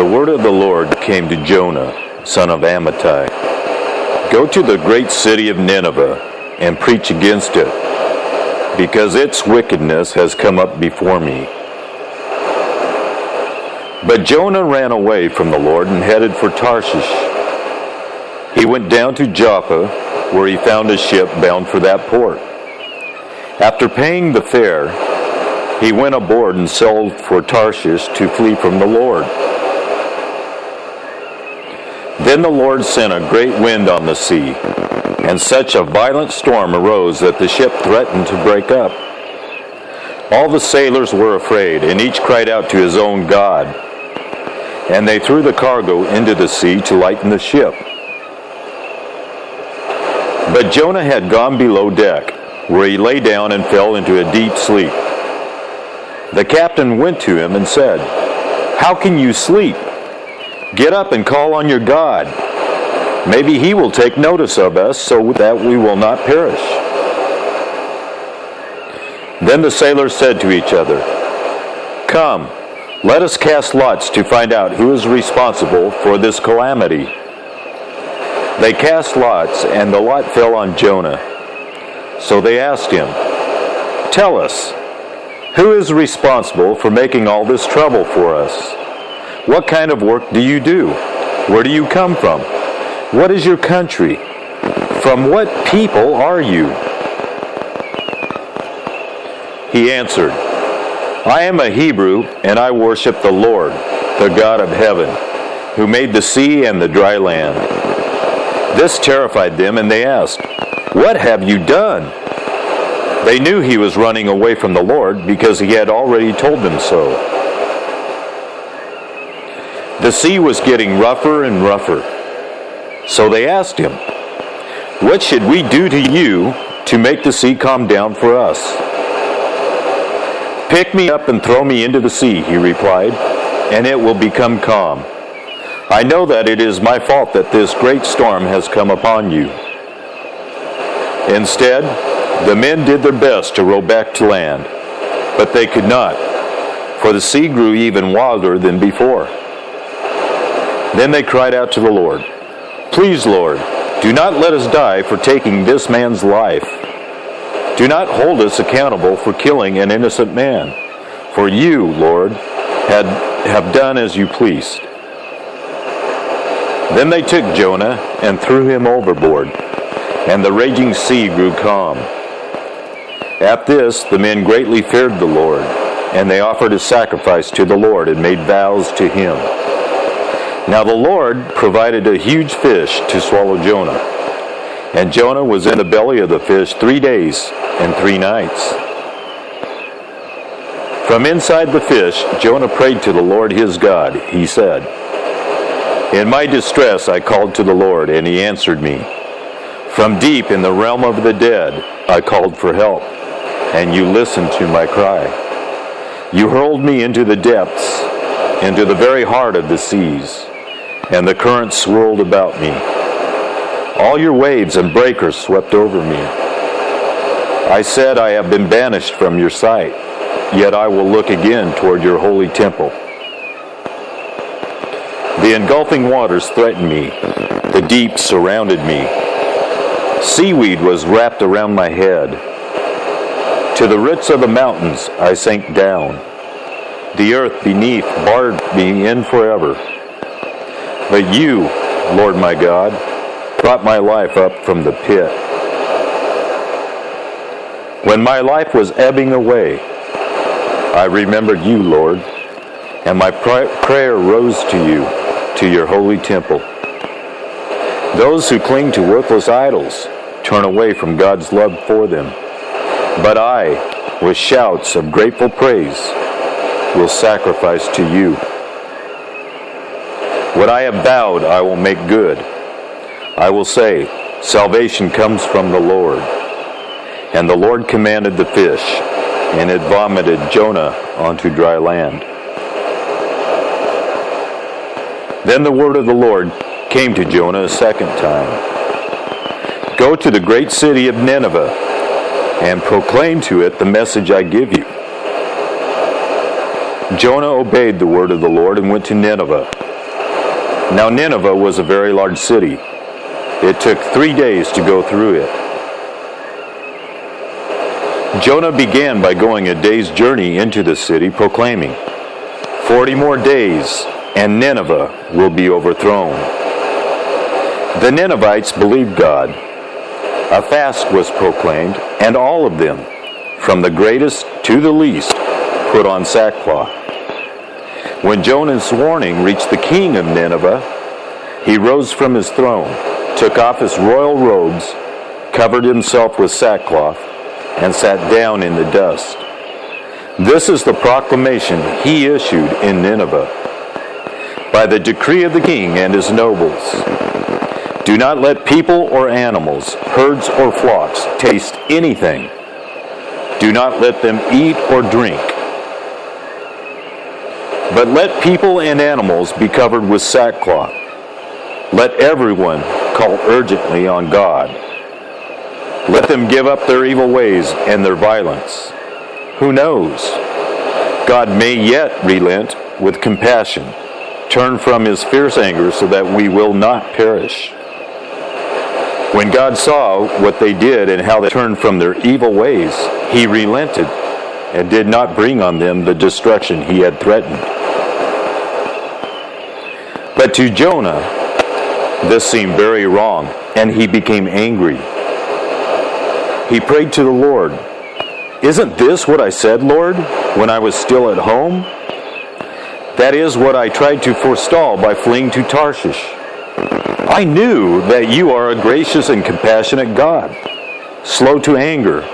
word of the Lord came to Jonah, son of Amittai. Go to the great city of Nineveh and preach against it, because its wickedness has come up before me. But Jonah ran away from the Lord and headed for Tarshish. He went down to Joppa, where he found a ship bound for that port. After paying the fare, he went aboard and sailed for Tarshish to flee from the Lord. Then the Lord sent a great wind on the sea, and such a violent storm arose that the ship threatened to break up. All the sailors were afraid, and each cried out to his own god. And they threw the cargo into the sea to lighten the ship. But Jonah had gone below deck, where he lay down and fell into a deep sleep. The captain went to him and said, "How can you sleep? Get up and call on your God. Maybe he will take notice of us so that we will not perish." Then the sailors said to each other, "Come, let us cast lots to find out who is responsible for this calamity." They cast lots, and the lot fell on Jonah. So they asked him, "Tell us, who is responsible for making all this trouble for us? What kind of work do you do? Where do you come from? What is your country? From what people are you?" He answered, "I am a Hebrew, and I worship the Lord, the God of heaven, who made the sea and the dry land." This terrified them, and they asked, "What have you done?" They knew he was running away from the Lord because he had already told them so. The sea was getting rougher and rougher. So they asked him, "What should we do to you to make the sea calm down for us?" "Pick me up and throw me into the sea," he replied, "and it will become calm. I know that it is my fault that this great storm has come upon you." Instead, the men did their best to row back to land, but they could not, for the sea grew even wilder than before. Then they cried out to the Lord, "Please, Lord, do not let us die for taking this man's life. Do not hold us accountable for killing an innocent man, for you, Lord, have done as you pleased." Then they took Jonah and threw him overboard, and the raging sea grew calm. At this, the men greatly feared the Lord, and they offered a sacrifice to the Lord and made vows to him. Now the Lord provided a huge fish to swallow Jonah, and Jonah was in the belly of the fish 3 days and 3 nights. From inside the fish, Jonah prayed to the Lord his God. He said, "In my distress I called to the Lord, and he answered me. From deep in the realm of the dead I called for help, and you listened to my cry. You hurled me into the depths, into the very heart of the seas, and the currents swirled about me. All your waves and breakers swept over me. I said, I have been banished from your sight, yet I will look again toward your holy temple. The engulfing waters threatened me. The deep surrounded me. Seaweed was wrapped around my head. To the roots of the mountains I sank down. The earth beneath barred me in forever. But you, Lord my God, brought my life up from the pit. When my life was ebbing away, I remembered you, Lord, and my prayer rose to you, to your holy temple. Those who cling to worthless idols turn away from God's love for them. But I, with shouts of grateful praise, will sacrifice to you. What I have vowed, I will make good. I will say, salvation comes from the Lord. And the Lord commanded the fish, and it vomited Jonah onto dry land. Then the word of the Lord came to Jonah a second time. Go to the great city of Nineveh, and proclaim to it the message I give you. Jonah obeyed the word of the Lord and went to Nineveh, Now Nineveh was a very large city. It took 3 days to go through it. Jonah began by going a day's journey into the city, proclaiming, 40 more days, and Nineveh will be overthrown. The Ninevites believed God. A fast was proclaimed, and all of them, from the greatest to the least, put on sackcloth. When Jonah's warning reached the king of Nineveh, he rose from his throne, took off his royal robes, covered himself with sackcloth, and sat down in the dust. This is the proclamation he issued in Nineveh. By the decree of the king and his nobles, do not let people or animals, herds or flocks, taste anything. Do not let them eat or drink. But let people and animals be covered with sackcloth. Let everyone call urgently on God. Let them give up their evil ways and their violence. Who knows? God may yet relent with compassion, turn from his fierce anger so that we will not perish. When God saw what they did and how they turned from their evil ways, he relented and did not bring on them the destruction he had threatened. But to Jonah, this seemed very wrong, and he became angry. He prayed to the Lord, "Isn't this what I said, Lord, when I was still at home? That is what I tried to forestall by fleeing to Tarshish. I knew that you are a gracious and compassionate God, slow to anger,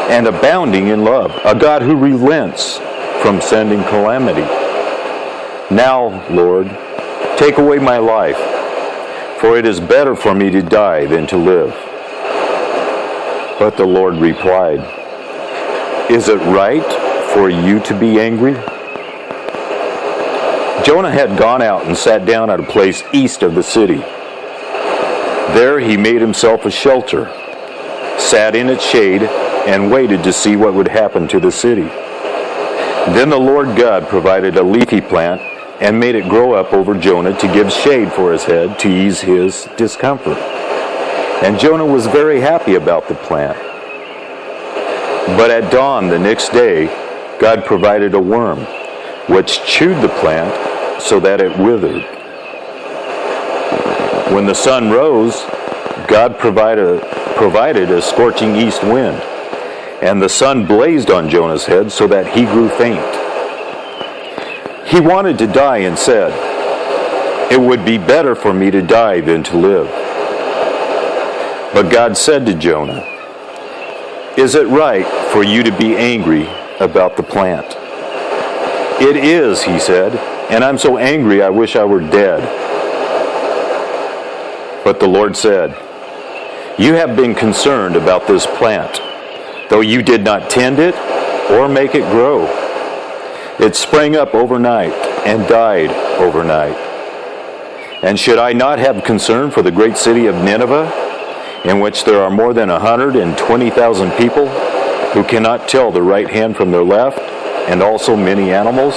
and abounding in love, a God who relents from sending calamity. Now, Lord, take away my life, for it is better for me to die than to live." But the Lord replied, "Is it right for you to be angry?" Jonah had gone out and sat down at a place east of the city. There he made himself a shelter, sat in its shade, and waited to see what would happen to the city. Then the Lord God provided a leafy plant and made it grow up over Jonah to give shade for his head to ease his discomfort. And Jonah was very happy about the plant. But at dawn the next day, God provided a worm, which chewed the plant so that it withered. When the sun rose, God provided a scorching east wind, and the sun blazed on Jonah's head so that he grew faint. He wanted to die and said, "It would be better for me to die than to live." But God said to Jonah, "Is it right for you to be angry about the plant?" "It is," he said, "and I'm so angry I wish I were dead." But the Lord said, "You have been concerned about this plant, though you did not tend it or make it grow. It sprang up overnight and died overnight. And should I not have concern for the great city of Nineveh, in which there are more than 120,000 people who cannot tell the right hand from their left, and also many animals?"